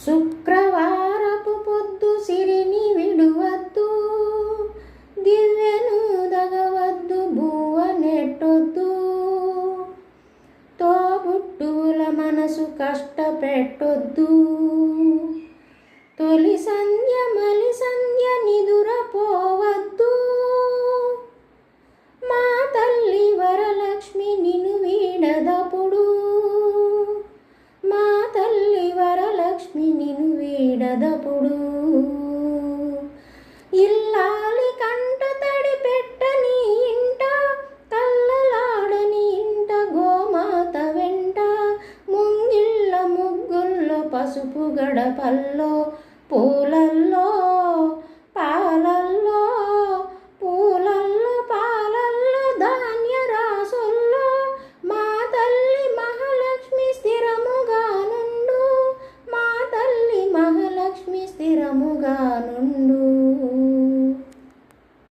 శుక్రవారపు పొద్దు సిరిని విడువద్దు, దివ్యను దగవద్దు, బువ్వ నెట్టొద్దు, తోబుట్టువుల మనసు కష్టపెట్టొద్దు. తొలి సంధ్య మలి సంధ్య నిదురపోవద్దు, మా తల్లి వరలక్ష్మి నిన్ను వీడదప్పుడు, మా తల్లి వరలక్ష్మి నిన్ను వీడదప్పుడు. ఇల్లాలి కంట తడి పెట్టని ఇంట, కల్లలాడని ఇంట, గోమాత వెంట, ముంగిళ్ళ ముగ్గుల్లో పసుపు గడపల్లో పూలల్లో